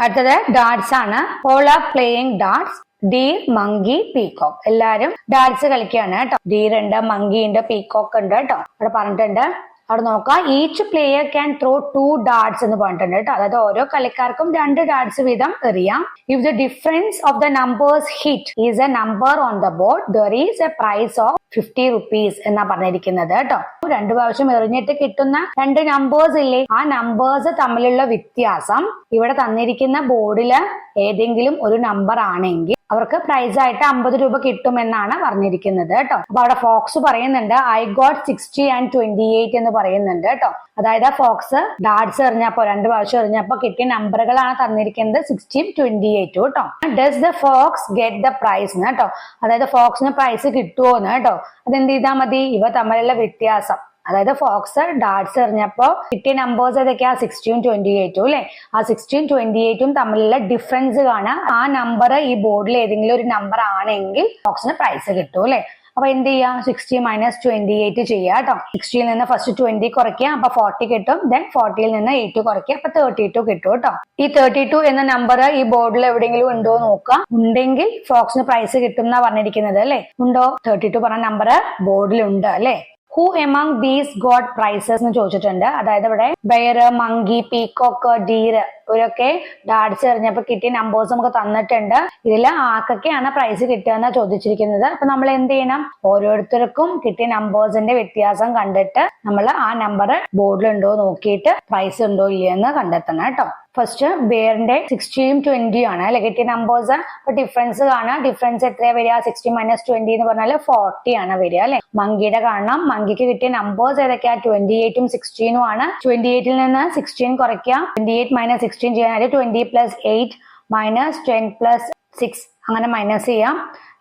അടുത്തത് ഡാർട്സ് ആണ്. All are playing darts. Deer, monkey, peacock. എല്ലാരും ഡാർട്സ് കളിക്കുകയാണ് കേട്ടോ. ഡീർ ഉണ്ട്, മങ്കി ഉണ്ട്, പീകോക്ക് ഉണ്ട് കേട്ടോ. അവിടെ പറഞ്ഞിട്ടുണ്ട്. അവിടെ നോക്കാം. Each player can throw 2 darts എന്ന് പറഞ്ഞിട്ടുണ്ട് കേട്ടോ. അതായത് ഓരോ കളിക്കാർക്കും 2 ഡാർട്സ് വീതം എറിയാം. If the difference of the numbers hit is a number on the board there is a prize of 50 rupees എന്നാ പറഞ്ഞിരിക്കുന്നത് കേട്ടോ. 2 പ്രാവശ്യം എറിഞ്ഞിട്ട് കിട്ടുന്ന 2 നമ്പേഴ്സ് ഇല്ലേ, ആ നമ്പേഴ്സ് തമ്മിലുള്ള വ്യത്യാസം ഇവിടെ തന്നിരിക്കുന്ന ബോർഡില് ഏതെങ്കിലും ഒരു നമ്പർ ആണെങ്കിൽ അവർക്ക് പ്രൈസ് ആയിട്ട് 50 രൂപ കിട്ടുമെന്നാണ് പറഞ്ഞിരിക്കുന്നത് കേട്ടോ. അപ്പൊ അവിടെ ഫോക്സ് പറയുന്നുണ്ട് ഐ ഗോട്ട് 60 and 28 എന്ന് പറയുന്നുണ്ട് കേട്ടോ. അതായത് ഫോക്സ് ഡാർട്സ് എറിഞ്ഞപ്പോ 2 പ്രാവശ്യം എറിഞ്ഞപ്പോ കിട്ടിയ നമ്പറുകളാണ് തന്നിരിക്കുന്നത് 60 28 കേട്ടോ. Does the fox get the prize കേട്ടോ. അതായത് ഫോക്സിന് പ്രൈസ് കിട്ടുമോന്ന് കേട്ടോ. അതെന്ത് ചെയ്താൽ മതി, ഇവ തമ്മിലുള്ള വ്യത്യാസം, അതായത് ഫോക്സ് ഡാർട്സ് എറിഞ്ഞപ്പോ കിട്ടിയ നമ്പേഴ്സ് ഏതൊക്കെയാ 60 28 അല്ലെ. ആ 60 28 തമ്മിലുള്ള ഡിഫറൻസ് കാണാം. ആ നമ്പർ ഈ ബോർഡിൽ ഏതെങ്കിലും ഒരു നമ്പർ ആണെങ്കിൽ ഫോക്സിന് പ്രൈസ് കിട്ടും അല്ലെ. അപ്പൊ എന്ത് ചെയ്യാം, 60 - 28 ചെയ്യാം കേട്ടോ. 60ൽ നിന്ന് ഫസ്റ്റ് 20 കുറയ്ക്കുക, അപ്പൊ 40 കിട്ടും. ദെൻ 40ൽ നിന്ന് 8 കുറയ്ക്കുക, അപ്പൊ 32 കിട്ടും കേട്ടോ. ഈ 32 എന്ന നമ്പർ ഈ ബോർഡിൽ എവിടെയെങ്കിലും ഉണ്ടോ നോക്കാം. ഉണ്ടെങ്കിൽ ഫോക്സിന് പ്രൈസ് കിട്ടും എന്നാ പറഞ്ഞിരിക്കുന്നത് അല്ലെ. ഉണ്ടോ? 32 പറഞ്ഞ നമ്പർ ബോർഡിലുണ്ട് അല്ലെ. Who among these got prizes എന്ന് ചോദിച്ചിട്ടുണ്ട്. അതായത് ഇവിടെ ബെയർ, മങ്കി, പീകോക്ക്, ഡീർ ഇവരൊക്കെ ഡാർട്സ് എറിഞ്ഞപ്പോ കിട്ടിയ നമ്പേഴ്സ് നമുക്ക് തന്നിട്ടുണ്ട്. ഇതിൽ ആർക്കൊക്കെയാണ് പ്രൈസ് കിട്ടുക എന്നാ ചോദിച്ചിരിക്കുന്നത്. അപ്പൊ നമ്മൾ എന്ത് ചെയ്യണം, ഓരോരുത്തർക്കും കിട്ടിയ നമ്പേഴ്സിന്റെ വ്യത്യാസം കണ്ടിട്ട് നമ്മൾ ആ നമ്പർ ബോർഡിലുണ്ടോ നോക്കിയിട്ട് പ്രൈസ് ഉണ്ടോ ഇല്ലയെന്ന് കണ്ടെത്തണം കേട്ടോ. ഫസ്റ്റ് ബെയറിന്റെ 60 20 ആണ് അല്ലെ കിട്ടിയ നമ്പേഴ്സ്. അപ്പൊ ഡിഫറൻസ് കാണാം. ഡിഫറൻസ് എത്രയാ വരിക, 60 - 20 എന്ന് പറഞ്ഞാൽ 40 ആണ് വരിക അല്ലെ. മങ്കിയുടെ കാണണം. മങ്കിക്ക് കിട്ടിയ നമ്പേഴ്സ് ഏതൊക്കെയാ, 28 16 ആണ്. 28ൽ നിന്ന് 16 കുറയ്ക്കാം. 28 - 16 ചെയ്യാനായിട്ട് 20 + 8 - 10 + 6 അങ്ങനെ മൈനസ് ചെയ്യാം.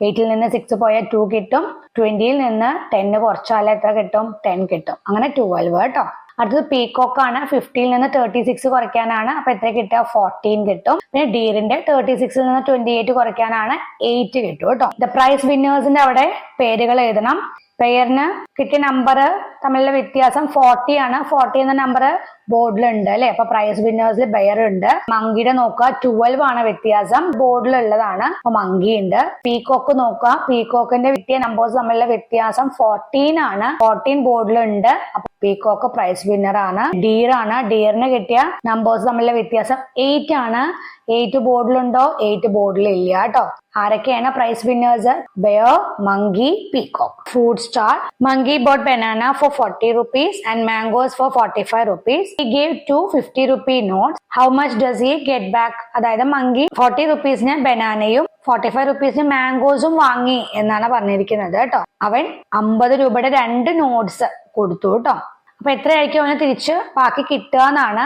8ൽ നിന്ന് 6 പോയാൽ 2 കിട്ടും. 20ൽ നിന്ന് 10 കുറച്ചാൽ എത്ര കിട്ടും, 10 കിട്ടും. അങ്ങനെ 12 കേട്ടോ. അടുത്തത് പീകോക്ക് ആണ്. 50ൽ നിന്ന് 36 കുറയ്ക്കാനാണ്. അപ്പൊ എത്ര കിട്ടുക, 14 കിട്ടും. പിന്നെ ഡീറിന്റെ 36ൽ നിന്ന് 28 കുറയ്ക്കാനാണ് 8 കിട്ടും കേട്ടോ. ദ പ്രൈസ് വിന്നേഴ്സിന്റെ അവിടെ പേരുകൾ എഴുതണം. പെയറിന് കിട്ടിയ നമ്പർ തമ്മിലുള്ള വ്യത്യാസം 40 ആണ്. 40 എന്ന നമ്പർ ബോർഡിലുണ്ട് അല്ലെ. അപ്പൊ പ്രൈസ് വിന്നേഴ്സിൽ ബെയർ ഉണ്ട്. മങ്കിയുടെ നോക്കുക, 12 ആണ് വ്യത്യാസം, ബോർഡിലുള്ളതാണ്. അപ്പൊ മങ്കി ഉണ്ട്. പീകോക്ക് നോക്കുക, പീകോക്കിന്റെ കിട്ടിയ നമ്പേഴ്സ് തമ്മിലുള്ള വ്യത്യാസം 14 ആണ്. 14 ബോർഡിലുണ്ട്. അപ്പൊ പീകോക്ക് പ്രൈസ് വിന്നർ ആണ്. ഡീർ ആണ്. ഡീറിന് കിട്ടിയ നമ്പേഴ്സ് തമ്മിലുള്ള വ്യത്യാസം 8 ആണ്. 8 ബോർഡിലുണ്ടോ, 8 ബോർഡിൽ ഇല്ല കേട്ടോ. ആരൊക്കെയാണ് prize winners, bear, monkey, peacock. Fruit stall. Monkey bought banana for 40 rupees and mangoes for 45 rupees. He gave 2 50 rupee notes. How much does he get back? അതായത് മങ്കി 40 rupeesന് ബനാനയും 45 rupeesന് മാംഗോസും വാങ്ങി എന്നാണ് പറഞ്ഞിരിക്കുന്നത് കേട്ടോ. അവൻ 50 രൂപയുടെ 2 നോട്ട്സ് കൊടുത്തു കേട്ടോ. അപ്പൊ എത്രയായിരിക്കും അവന് തിരിച്ച് ബാക്കി കിട്ടുക എന്നാണ്.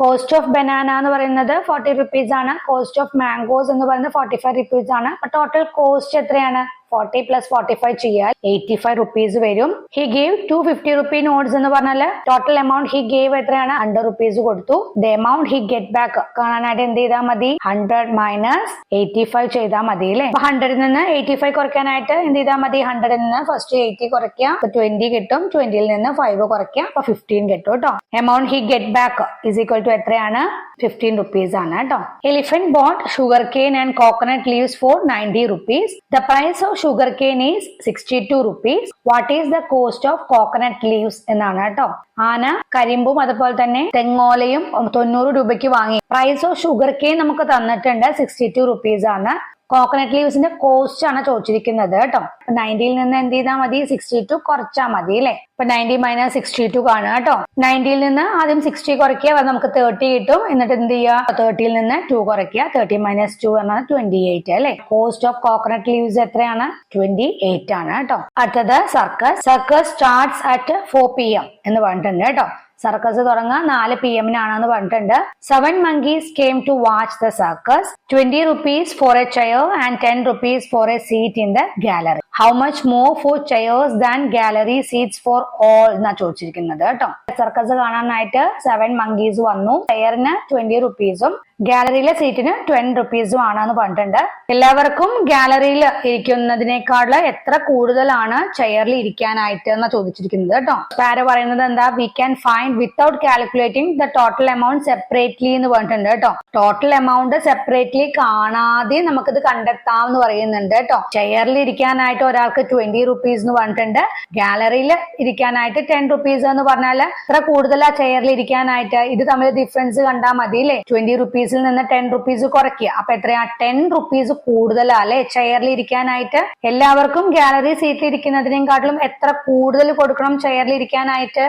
കോസ്റ്റ് ഓഫ് ബനാന എന്ന് പറയുന്നത് 40 rupees ആണ്. കോസ്റ്റ് ഓഫ് മാംഗോസ് എന്ന് പറയുന്നത് 45 rupees ആണ്. അപ്പൊ ടോട്ടൽ കോസ്റ്റ് എത്രയാണ്, 40 + 45 ചെയ്യാൽ 85 rupees വരും. ഹി ഗേവ് 2 50 rupee നോട്ട്സ് എന്ന് പറഞ്ഞാല് ടോട്ടൽ എമൗണ്ട് ഹി ഗേവ് എത്രയാണ്, 100 rupees കൊടുത്തു. The amount he get back കാണാനായിട്ട് എന്ത് ചെയ്താൽ മതി, 100 - 85 ചെയ്താൽ മതി അല്ലെ. അപ്പൊ 100ൽ നിന്ന് 85 കുറയ്ക്കാനായിട്ട് എന്ത് ചെയ്താൽ മതി, 100ൽ നിന്ന് ഫസ്റ്റ് 80 കുറയ്ക്കുക, അപ്പൊ 20 കിട്ടും. 20ൽ നിന്ന് 5 കുറയ്ക്കുക, അപ്പൊ 15 കിട്ടും കേട്ടോ. Amount he get back is equal to എത്രയാണ്, 15 rupees ആണ് കേട്ടോ. Elephant bought sugarcane and coconut leaves for 90 rupees. The price of sugarcane is 62 rupees. What is the cost of coconut leaves എന്നാണ് കേട്ടോ. ആന കരിമ്പും അതുപോലെ തന്നെ തെങ്ങോലയും 90 രൂപയ്ക്ക് വാങ്ങി. പ്രൈസ് ഓഫ് ഷുഗർ കെയിൻ നമുക്ക് തന്നിട്ടുണ്ട് 62 rupees ആണ്. കോക്കനട്ട് ലീവ്സിന്റെ കോസ്റ്റ് ആണ് ചോദിച്ചിരിക്കുന്നത് കേട്ടോ. 90ൽ നിന്ന് എന്ത് ചെയ്താൽ മതി, 62 കുറച്ചാൽ മതി അല്ലെ. അപ്പൊ 90 - 62 കാണുക കേട്ടോ. 90ൽ നിന്ന് ആദ്യം 60 കുറയ്ക്കുക, അത് നമുക്ക് 30 കിട്ടും. എന്നിട്ട് എന്ത് ചെയ്യുക, 30ൽ നിന്ന് 2 കുറയ്ക്കുക, 30 - 2 എന്നാൽ 28 അല്ലെ. കോസ്റ്റ് ഓഫ് കോക്കനട്ട് ലീവ്സ് എത്രയാണ്, 28 ആണ് കേട്ടോ. അടുത്തത് circus. Circus starts at 4 PM എന്ന് പറഞ്ഞിട്ടുണ്ട് കേട്ടോ. സർക്കസ് തുടങ്ങുക 4 PM ആണെന്ന് പറഞ്ഞിട്ടുണ്ട്. 7 monkeys came to watch the circus. 20 rupees for a chair and 10 rupees for a seat in the gallery. How much more for chairs than gallery seats for all എന്നാ ചോദിച്ചിരിക്കുന്നത് കേട്ടോ. Circus കാണാനായിട്ട് 7 monkeys വന്നു. ചെയറിന് 20 rupeesഉം ഗാലറിയിലെ സീറ്റിന് 10 റുപ്പീസും ആണെന്ന് പറഞ്ഞിട്ടുണ്ട്. എല്ലാവർക്കും ഗാലറിയിൽ ഇരിക്കുന്നതിനേക്കാൾ എത്ര കൂടുതലാണ് ചെയറിൽ ഇരിക്കാനായിട്ട് എന്ന് ചോദിച്ചിരിക്കുന്നത് കേട്ടോ. ആര് പറയുന്നത് എന്താ, we can find without calculating the total amount separately എന്ന് പറഞ്ഞിട്ടുണ്ട് കേട്ടോ. ടോട്ടൽ എമൗണ്ട് സെപ്പറേറ്റ്ലി കാണാതെ നമുക്കിത് കണ്ടെത്താം എന്ന് പറയുന്നുണ്ട് കേട്ടോ. ചെയറിൽ ഇരിക്കാനായിട്ട് ഒരാൾക്ക് 20 റുപ്പീസ് എന്ന് പറഞ്ഞിട്ടുണ്ട്. ഗാലറിയിൽ ഇരിക്കാനായിട്ട് 10 റുപ്പീസ് എന്ന് പറഞ്ഞാൽ എത്ര കൂടുതലാ ചെയറിൽ ഇരിക്കാനായിട്ട്, ഇത് തമ്മിൽ ഡിഫറൻസ് കണ്ടാൽ മതി അല്ലേ. 20 റുപ്പീസിൽ നിന്ന് 10 റുപ്പീസ് കുറയ്ക്കുക. അപ്പൊ എത്രയാ, 10 റുപ്പീസ് കൂടുതലാ അല്ലെ ചെയറിൽ ഇരിക്കാനായിട്ട്. എല്ലാവർക്കും ഗാലറി സീറ്റിൽ ഇരിക്കുന്നതിനെക്കാട്ടിലും എത്ര കൂടുതൽ കൊടുക്കണം ചെയറിൽ ഇരിക്കാനായിട്ട്?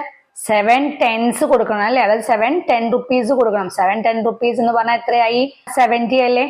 7 tens കൊടുക്കണം അല്ലെ. അതായത് 7 റുപ്പീസ് കൊടുക്കണം. 7 റുപ്പീസ് എന്ന് പറഞ്ഞാൽ എത്രയായി, 70 അല്ലേ.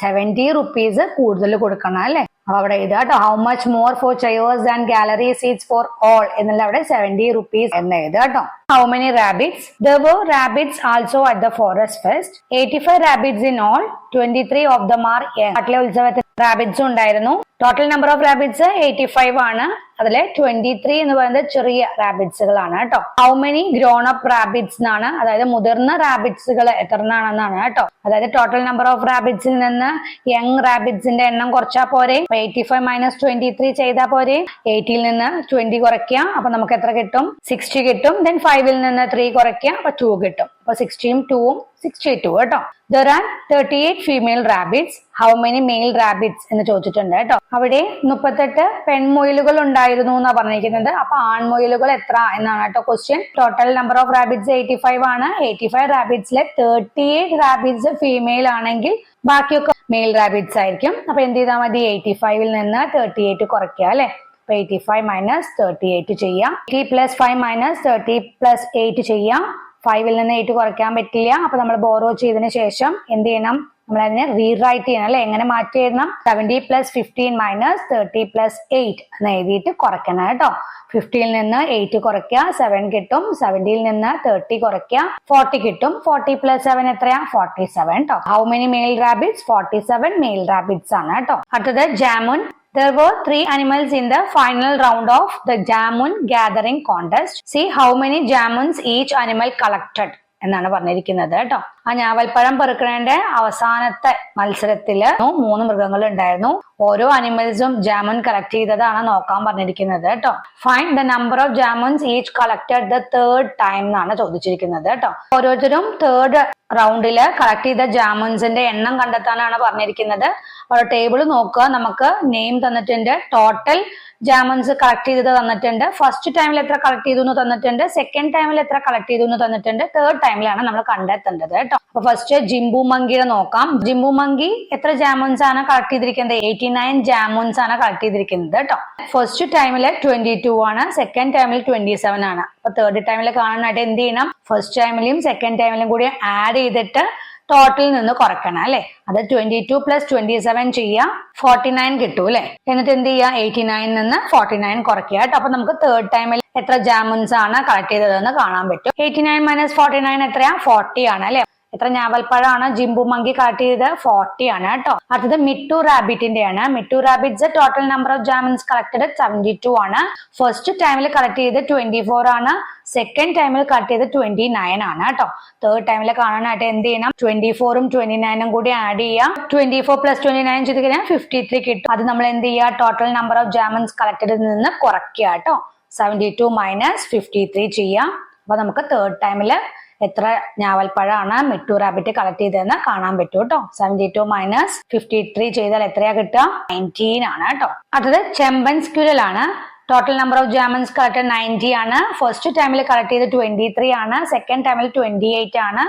70 റുപ്പീസ് കൂടുതൽ കൊടുക്കണം അല്ലെ. അപ്പൊ അവിടെ എഴുതാട്ടോ, how much more for chairs and gallery seats for all എന്നുള്ള അവിടെ 70 റുപ്പീസ് എന്ന് എഴുതാട്ടോ. How many rabbits? There were rabbits also at the forest fest. 85 rabbits in all. 23 of them are young. കാട്ടിലെ ഉത്സവത്തിൽ റാബിറ്റ്സ് ഉണ്ടായിരുന്നു. ടോട്ടൽ നമ്പർ ഓഫ് റാബിറ്റ്സ് 85 ആണ്. അതിലെ 23 എന്ന് പറയുന്നത് ചെറിയ റാബിറ്റ്സുകളാണ് കേട്ടോ. How many grown up rabbits എന്നാണ്, അതായത് മുതിർന്ന റാബിറ്റ്സുകൾ എത്രണ്ണാണെന്നാണ് കേട്ടോ. അതായത് ടോട്ടൽ നമ്പർ ഓഫ് റാബിറ്റ്സിൽ നിന്ന് യങ് റാബിറ്റ്സിന്റെ എണ്ണം കുറച്ചാൽ പോരെ. 85 മൈനസ് 23 ചെയ്താൽ പോരെ. 80ൽ നിന്ന് 20 കുറയ്ക്കുക, അപ്പൊ നമുക്ക് എത്ര കിട്ടും, 60 കിട്ടും. ദെൻ 5ൽ നിന്ന് 3 കുറയ്ക്കുക, അപ്പൊ 2 കിട്ടും. അപ്പൊ 60ഉം 2ഉം 62 കേട്ടോ. There are 38 female rabbits. How many male rabbits എന്ന് ചോദിച്ചിട്ടുണ്ട് കേട്ടോ. അവിടെ 38 പെൺമുയലുകൾ ഉണ്ടായിരുന്നു എന്നാ പറഞ്ഞിരിക്കുന്നത്. അപ്പൊ ആൺമുയലുകൾ എത്ര എന്നാണ് കേട്ടോ question. Total number of rabbits 85 ആണ്. 85 റാബിറ്റ്സിലെ 38 റാബിറ്റ്സ് ഫീമെയിൽ ആണെങ്കിൽ ബാക്കിയൊക്കെ മെയിൽ റാബിറ്റ്സ് ആയിരിക്കും. അപ്പൊ എന്ത് ചെയ്താൽ മതി, 85ൽ നിന്ന് 38 കുറയ്ക്കുക അല്ലെ. 85 മൈനസ് 38 ചെയ്യാം. 80 പ്ലസ് 5 മൈനസ് 30 പ്ലസ് 8 ചെയ്യാം. 5ൽ നിന്ന് 8 കുറയ്ക്കാൻ പറ്റില്ല. അപ്പൊ നമ്മൾ ബോറോ ചെയ്തതിന് ശേഷം എന്ത് ചെയ്യണം, നമ്മൾ അതിനെ റീറൈറ്റ് ചെയ്യണം അല്ലെ. എങ്ങനെ മാറ്റി എഴുതണം, 70 പ്ലസ് 15 മൈനസ് 30 പ്ലസ് 8 എന്ന് എഴുതിയിട്ട് കുറയ്ക്കണം കേട്ടോ. 50ൽ നിന്ന് 8 കുറയ്ക്കുക, 7 കിട്ടും. 70ൽ നിന്ന് 30 കുറയ്ക്കുക, 40 കിട്ടും. 40 പ്ലസ് 7 എത്രയാ, 47 കേട്ടോ. How many male rabbits, 47 male rabbits ആണ് കേട്ടോ. അടുത്തത് jamun. There were 3 animals in the final round of the jamun gathering contest. See how many jamuns each animal collected എന്നാണ് പറഞ്ഞിരിക്കുന്നത് കേട്ടോ. ആ ഞാവൽപ്പഴം പെറുക്കണേന്റെ അവസാനത്തെ മത്സരത്തില് 3 മൃഗങ്ങൾ ഉണ്ടായിരുന്നു. ഓരോ അനിമൽസും ജാമുൻ കളക്ട് ചെയ്തതാണ് നോക്കാൻ പറഞ്ഞിരിക്കുന്നത് കേട്ടോ. Find the number of jamuns each collected the third time എന്നാണ് ചോദിച്ചിരിക്കുന്നത് കേട്ടോ. ഓരോരുത്തരും തേർഡ് റൗണ്ടില് കളക്ട് ചെയ്ത ജാമുൻസിന്റെ എണ്ണം കണ്ടെത്താനാണ് പറഞ്ഞിരിക്കുന്നത്. അവിടെ ടേബിൾ നോക്കുക, നമുക്ക് നെയിം തന്നിട്ടുണ്ട്, ടോട്ടൽ ജാമുൻസ് കളക്ട് ചെയ്തത് തന്നിട്ടുണ്ട്, ഫസ്റ്റ് ടൈമിൽ എത്ര കളക്ട് ചെയ്തു എന്ന് തന്നിട്ടുണ്ട്, സെക്കൻഡ് ടൈമിൽ എത്ര കളക്ട് ചെയ്തു എന്ന് തന്നിട്ടുണ്ട്, തേർഡ് ടൈമിലാണ് നമ്മൾ കണ്ടെത്തേണ്ടത് കേട്ടോ. അപ്പൊ ഫസ്റ്റ് ജിംബു മങ്കിയുടെ നോക്കാം. ജിംബു മങ്കി എത്ര ജാമുൻസ് ആണ് കളക്ട് ചെയ്തിരിക്കുന്നത്, 89 ജാമുൻസ് ആണ് കളക്ട് ചെയ്തിരിക്കുന്നത് കേട്ടോ. ഫസ്റ്റ് ടൈമില് 22 ആണ്, സെക്കൻഡ് ടൈമിൽ 27 ആണ്. അപ്പൊ തേർഡ് ടൈമിൽ കാണാനായിട്ട് എന്ത് ചെയ്യണം, ഫസ്റ്റ് ടൈമിലും സെക്കൻഡ് ടൈമിലും കൂടി ആഡ് ചെയ്തിട്ട് ടോട്ടലിൽ നിന്ന് കുറക്കണം അല്ലെ. അത് 22 പ്ലസ് 27 ചെയ്യാം, 49 കിട്ടും അല്ലെ. എന്നിട്ട് എന്ത് ചെയ്യാം, 89 നിന്ന് 49 കുറയ്ക്കുക കേട്ടോ. അപ്പൊ നമുക്ക് തേർഡ് ടൈമിൽ എത്ര ജാമുൻസ് ആണ് കളക്ട് ചെയ്തതെന്ന് കാണാൻ പറ്റും. 89 മൈനസ് 49 എത്രയാ, 40 ആണ് അല്ലെ. എത്ര ഞാവൽപ്പഴമാണ് ജിംബു മങ്കി കളക്ട് ചെയ്തത്, 40 ആണ് കേട്ടോ. അടുത്തത് മിട്ടു റാബിറ്റിന്റെ ആണ്. Mittu rabbit's total number of jamuns collected 72 ആണ്. ഫസ്റ്റ് ടൈമിൽ കളക്ട് ചെയ്ത് 24 ആണ്, സെക്കൻഡ് ടൈമിൽ കളക്ട് ചെയ്ത് 29 ആണ് കേട്ടോ. തേർഡ് ടൈമിൽ കാണാനായിട്ട് എന്ത് ചെയ്യണം, 24ഉം 29ഉം കൂടി ആഡ് ചെയ്യാം. 24 പ്ലസ് 29 ചെയ്ത് കഴിഞ്ഞാൽ 53 കിട്ടും. അത് നമ്മൾ എന്ത് ചെയ്യുക, ടോട്ടൽ നമ്പർ ഓഫ് ജാമുൻസ് കളക്ടഡിൽ നിന്ന് കുറയ്ക്കുക കേട്ടോ. 72 മൈനസ് 53 ചെയ്യാം. അപ്പൊ നമുക്ക് തേർഡ് ടൈമില് എത്ര ഞാവൽപ്പഴമാണ് മിട്ടു റാബിറ്റ് കളക്ട് ചെയ്തതെന്ന് കാണാൻ പറ്റും കേട്ടോ. 72 മൈനസ് 53 ചെയ്താൽ എത്രയാ കിട്ടുക, 19 ആണ് കേട്ടോ. അടുത്തത് ചെമ്പൻ സ്ക്വിരൽ ആണ്. ടോട്ടൽ നമ്പർ ഓഫ് ജാമുൻസ് കളക്ട് 90 ആണ്. ഫസ്റ്റ് ടൈമിൽ കളക്ട് ചെയ്ത് 23 ആണ്, സെക്കൻഡ് ടൈമിൽ 28 ആണ്,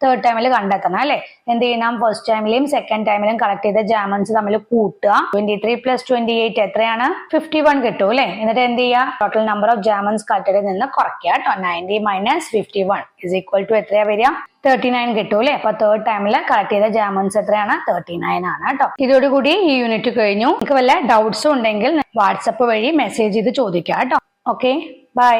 തേർഡ് ടൈമിൽ കണ്ടെത്തണം അല്ലെ. എന്ത് ചെയ്യണം, ഫസ്റ്റ് ടൈമിലും സെക്കൻഡ് ടൈമിലും കളക്ട് ചെയ്ത ജാമുൻസ് തമ്മിൽ കൂട്ടുക. 23 പ്ലസ് 28 എത്രയാണ്, 51 കിട്ടും അല്ലെ. എന്നിട്ട് എന്ത് ചെയ്യുക, ടോട്ടൽ നമ്പർ ഓഫ് ജാമുൻസ് കളക്ടഡിൽ നിന്ന് കുറയ്ക്കുക കേട്ടോ. 90 മൈനസ് 51 ഇസ് ഈക്വൽ ടു എത്രയാ വരിക, 39 കിട്ടും അല്ലെ. അപ്പൊ തേർഡ് ടൈമിൽ കളക്ട് ചെയ്ത ജാമുൻസ് എത്രയാണ്, 39 ആണ് കേട്ടോ. ഇതോടുകൂടി ഈ യൂണിറ്റ് കഴിഞ്ഞു. നിങ്ങൾക്ക് വല്ല ഡൗട്ട്സും ഉണ്ടെങ്കിൽ വാട്സപ്പ് വഴി മെസ്സേജ് ചെയ്ത് ചോദിക്കാം കേട്ടോ. Okay, by.